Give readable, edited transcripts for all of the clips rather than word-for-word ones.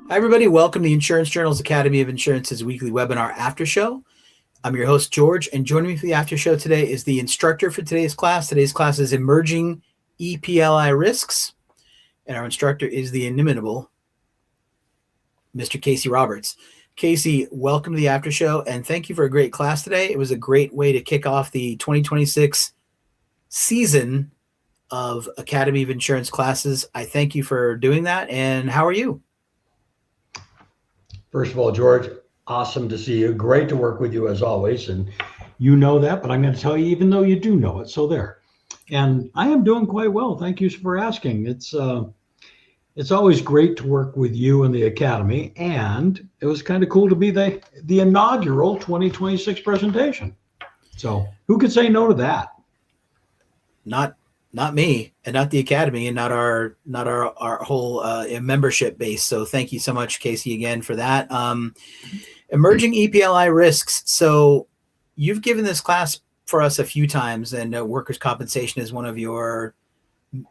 Hi, everybody. Welcome to the Insurance Journal's Academy of Insurance's weekly webinar Aftershow. I'm your host, George, and joining me for the Aftershow today is the instructor for today's class. Today's class is Emerging EPLI Risks, and our instructor is the inimitable Mr. Casey Roberts. Casey, welcome to the Aftershow, and thank you for a great class today. It was a great way to kick off the 2026 season of Academy of Insurance classes. I thank you for doing that, and how are you? First of all, George, awesome to see you. Great to work with you as always. And you know that, but I'm going to tell you, even though you do know it. So there. And I am doing quite well. Thank you for asking. It's always great to work with you and the Academy. And it was kind of cool to be the inaugural 2026 presentation. So who could say no to that? Not me, and not the Academy, and not our whole membership base. So thank you so much, Casey, again for that. Emerging EPLI risks. So you've given this class for us a few times, and workers' compensation is one of your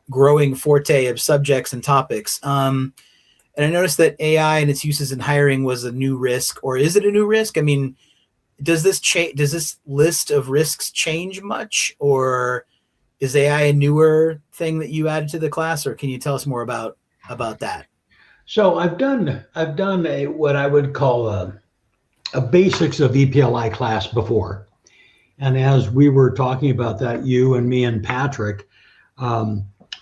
growing forte of subjects and topics. And I noticed that AI and its uses in hiring was a new risk, or is it a new risk? I mean, does this list of risks change much, or is AI a newer thing that you added to the class, or can you tell us more about that? So I've done a what I would call a basics of EPLI class before, and as we were talking about that, you and me and Patrick,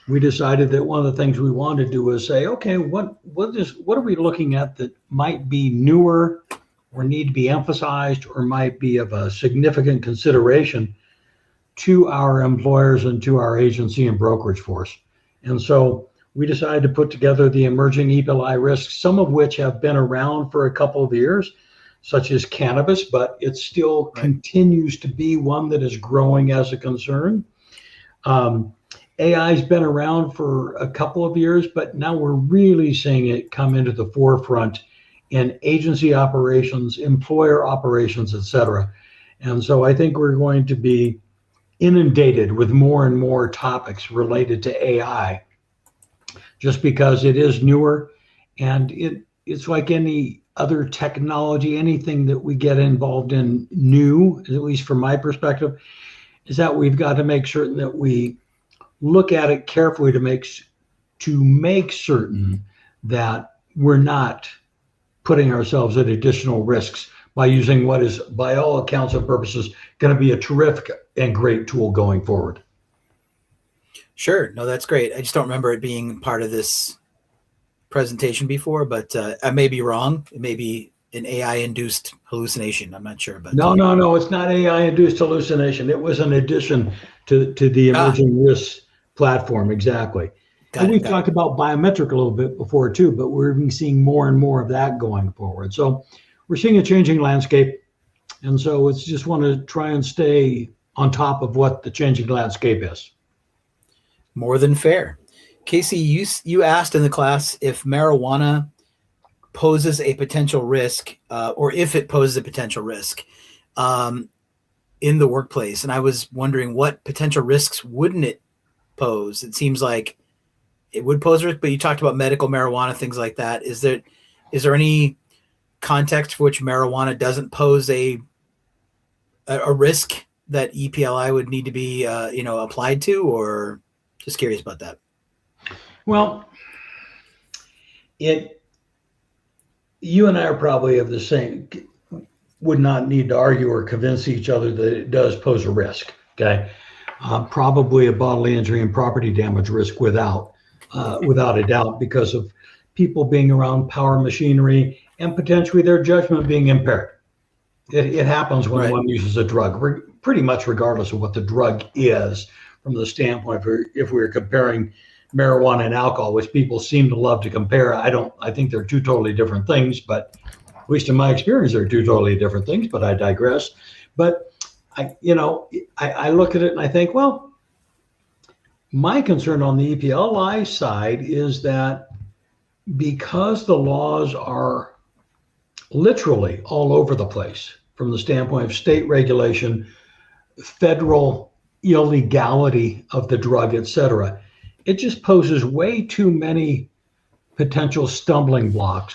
we decided that one of the things we wanted to do was say, okay, what are we looking at that might be newer, or need to be emphasized, or might be of a significant consideration to our employers and to our agency and brokerage force. And so we decided to put together the emerging EPLI risks, some of which have been around for a couple of years, such as cannabis, but it still continues to be one that is growing as a concern. AI's been around for a couple of years, but now we're really seeing it come into the forefront in agency operations, employer operations, et cetera. And so I think we're going to be inundated with more and more topics related to AI, just because it is newer, and it's like any other technology, anything that we get involved in new, at least from my perspective, is that we've got to make certain that we look at it carefully to make certain that we're not putting ourselves at additional risks by using what is, by all accounts and purposes, going to be a terrific and great tool going forward. Sure. No, that's great. I just don't remember it being part of this presentation before, but I may be wrong. It may be an AI-induced hallucination. I'm not sure. But No, it's not AI-induced hallucination. It was an addition to the emerging risks platform. Exactly. And we've talked about biometric a little bit before too, but we're even seeing more and more of that going forward. So we're seeing a changing landscape, and so it's just want to try and stay on top of what the changing landscape is. More than fair. Casey, you asked in the class if marijuana poses a potential risk, or if it poses a potential risk in the workplace, and I was wondering what potential risks wouldn't it pose? It seems like it would pose risk, but you talked about medical marijuana, things like that. Is there any context for which marijuana doesn't pose a risk that EPLI would need to be applied to, or just curious about that? Well, you and I are probably of the same, would not need to argue or convince each other that it does pose a risk. Okay, probably a bodily injury and property damage risk without a doubt, because of people being around power machinery and potentially their judgment being impaired. It happens when one uses a drug, pretty much regardless of what the drug is, from the standpoint if we're comparing marijuana and alcohol, which people seem to love to compare. I think they're two totally different things, but at least in my experience, they're two totally different things, but I digress. But I look at it and I think, well, my concern on the EPLI side is that because the laws are literally all over the place from the standpoint of state regulation, federal illegality of the drug, et cetera, it just poses way too many potential stumbling blocks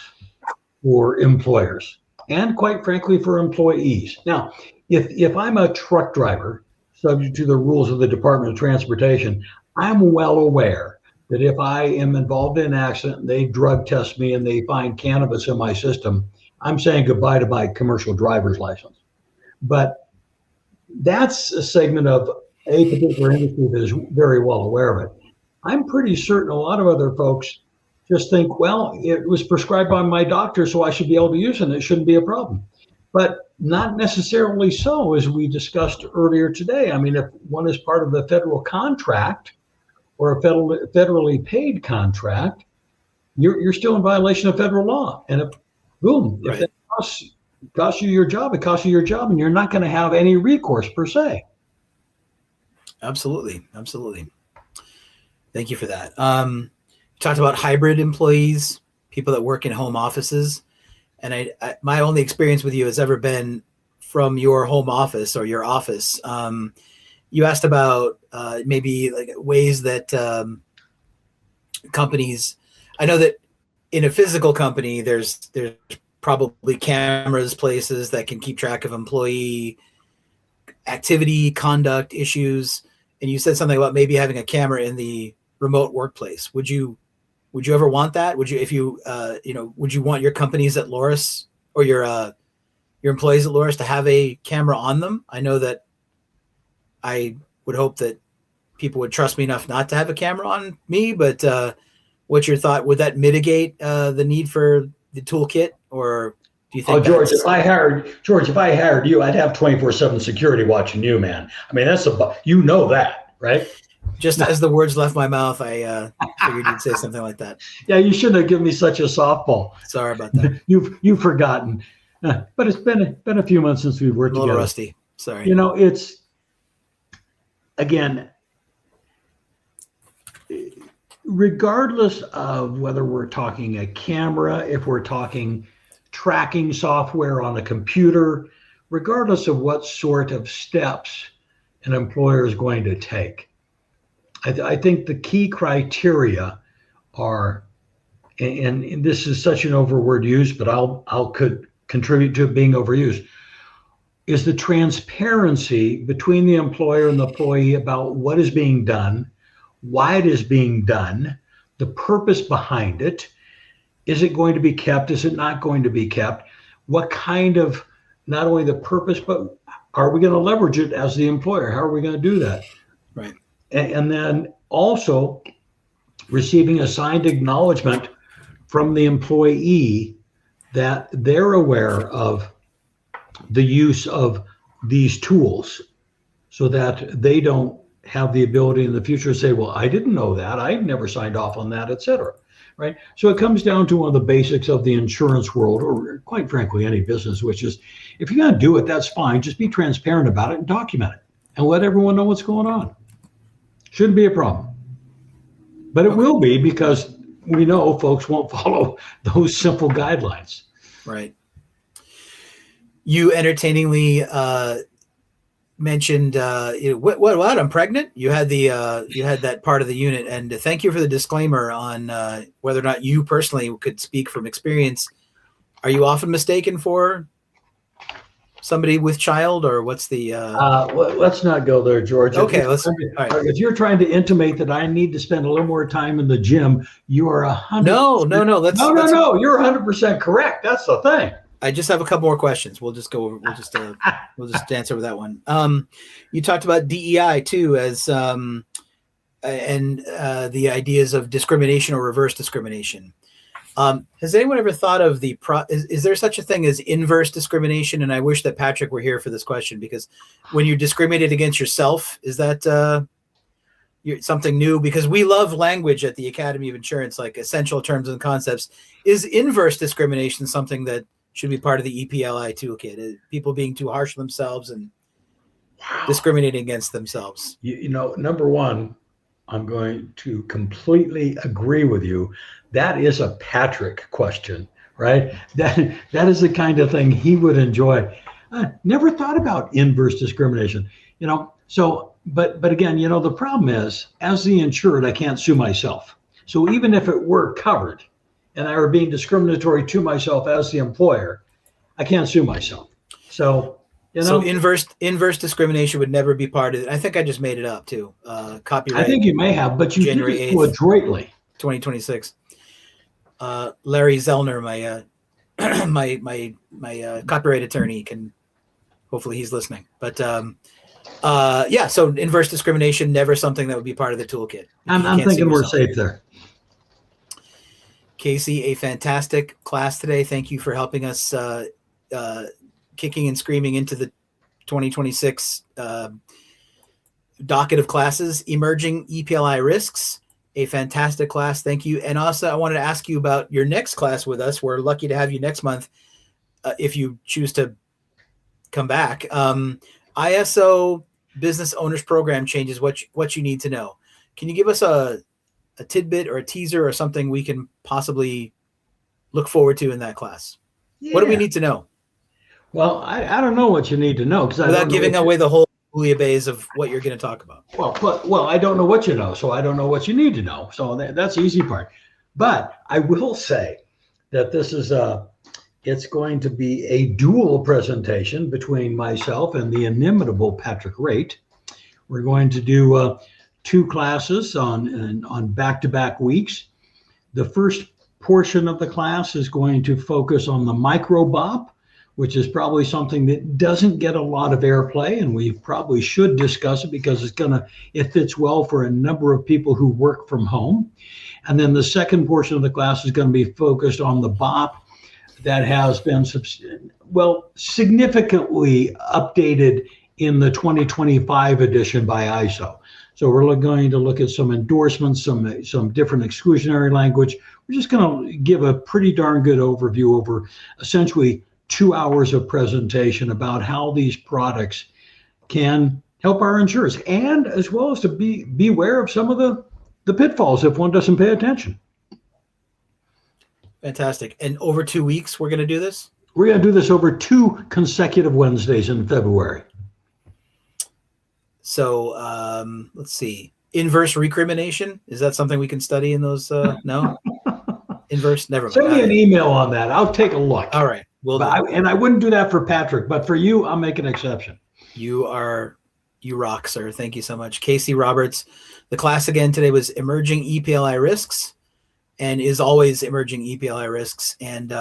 for employers and, quite frankly, for employees. Now, if I'm a truck driver, subject to the rules of the Department of Transportation, I'm well aware that if I am involved in an accident, they drug test me and they find cannabis in my system, I'm saying goodbye to my commercial driver's license. But that's a segment of a particular industry that is very well aware of it. I'm pretty certain a lot of other folks just think, well, it was prescribed by my doctor, so I should be able to use it, and it shouldn't be a problem. But not necessarily so, as we discussed earlier today. I mean, if one is part of the federal contract or a federally paid contract, you're still in violation of federal law. And if, boom, if that costs you your job, it costs you your job, and you're not going to have any recourse per se. Absolutely. Thank you for that. You talked about hybrid employees, people that work in home offices. And I my only experience with you has ever been from your home office or your office. You asked about maybe like ways that companies, I know that in a physical company, there's probably cameras, places that can keep track of employee activity, conduct issues. And you said something about maybe having a camera in the remote workplace. Would you ever want that? Would you, if you, would you want your companies at Loris or your employees at Loris to have a camera on them? I know that I would hope that people would trust me enough not to have a camera on me, but what's your thought? Would that mitigate the need for the toolkit, or do you think? Oh, George, if I hired you, I'd have 24/7 security watching you, man. I mean, that's you know that, right? Just as the words left my mouth, I figured you'd say something like that. Yeah, you shouldn't have given me such a softball. Sorry about that. You've forgotten, but it's been a few months since we've worked together. A little rusty. Sorry. It's again, regardless of whether we're talking a camera, if we're talking tracking software on a computer, regardless of what sort of steps an employer is going to take, I think the key criteria are, and this is such an overword use, but I'll could contribute to it being overused, is the transparency between the employer and the employee about what is being done, why it is being done, the purpose behind it. Is it going to be kept? Is it not going to be kept? What kind of, not only the purpose, but are we going to leverage it as the employer? How are we going to do that? Right. And then also receiving a signed acknowledgement from the employee that they're aware of the use of these tools, so that they don't have the ability in the future to say, well, I didn't know that, I never signed off on that, et cetera. Right? So it comes down to one of the basics of the insurance world, or quite frankly, any business, which is, if you're going to do it, that's fine. Just be transparent about it and document it and let everyone know what's going on. Shouldn't be a problem. But it will be, because we know folks won't follow those simple guidelines. Right. You entertainingly mentioned, what? I'm pregnant. You had that part of the unit, and thank you for the disclaimer on whether or not you personally could speak from experience. Are you often mistaken for somebody with child, or what's the? Let's not go there, George. Okay, if you're trying to intimate that I need to spend a little more time in the gym, you are 100%. No. You're 100% correct. That's the thing. I just have a couple more questions. We'll just go over. We'll just dance over that one. You talked about DEI too, as and the ideas of discrimination or reverse discrimination. Has anyone ever thought of is there such a thing as inverse discrimination? And I wish that Patrick were here for this question, because when you're discriminated against yourself, is that something new? Because we love language at the Academy of Insurance, like essential terms and concepts. Is inverse discrimination something that should be part of the EPLI toolkit? People being too harsh on themselves and discriminating against themselves. Number one, I'm going to completely agree with you. That is a Patrick question, right? That is the kind of thing he would enjoy. I never thought about inverse discrimination, So, but again, the problem is, as the insured, I can't sue myself. So even if it were covered, and I were being discriminatory to myself as the employer, I can't sue myself. So, So inverse discrimination would never be part of it. I think I just made it up too. Copyright. I think you may have, but you January did it so 8th. adroitly. 2026. Larry Zellner, my my copyright attorney, can hopefully he's listening. But yeah, so inverse discrimination, never something that would be part of the toolkit. I'm thinking we're safe there. Casey, a fantastic class today. Thank you for helping us kicking and screaming into the 2026 docket of classes. Emerging EPLI risks, a fantastic class. Thank you. And also, I wanted to ask you about your next class with us. We're lucky to have you next month if you choose to come back. ISO Business Owners Program changes, what you need to know. Can you give us a tidbit or a teaser or something we can possibly look forward to in that class? Yeah. What do we need to know? Well, I don't know what you need to know, because without giving away the whole bouillabaisse of what you're going to talk about. Well, I don't know what you know, so I don't know what you need to know. So that's the easy part. But I will say that this is it's going to be a dual presentation between myself and the inimitable Patrick Raitt. We're going to do 2 classes on back-to-back weeks. The first portion of the class is going to focus on the micro BOP, which is probably something that doesn't get a lot of airplay, and we probably should discuss it because it fits well for a number of people who work from home. And then the second portion of the class is going to be focused on the BOP that has been significantly updated in the 2025 edition by ISO. So we're going to look at some endorsements, some different exclusionary language. We're just going to give a pretty darn good overview over essentially 2 hours of presentation about how these products can help our insurers, and as well as to beware of some of the pitfalls if one doesn't pay attention. Fantastic. And over 2 weeks, we're going to do this? We're going to do this over 2 consecutive Wednesdays in February. So let's see. Inverse recrimination. Is that something we can study in those? No? Inverse? Never mind. Send me an email on that. I'll take a look. All right. And I wouldn't do that for Patrick, but for you, I'll make an exception. You rock, sir. Thank you so much. Casey Roberts. The class again today was Emerging EPLI Risks, and is always emerging EPLI risks. And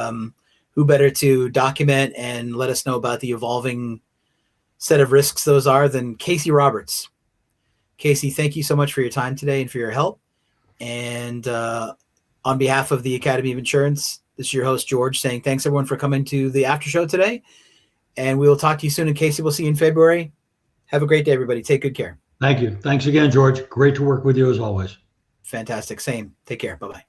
who better to document and let us know about the evolving set of risks those are than Casey Roberts. Casey, thank you so much for your time today and for your help. And on behalf of the Academy of Insurance, this is your host, George, saying thanks everyone for coming to the after show today. And we will talk to you soon. And Casey, we'll see you in February. Have a great day, everybody. Take good care. Thank you. Thanks again, George. Great to work with you as always. Fantastic. Same. Take care. Bye-bye.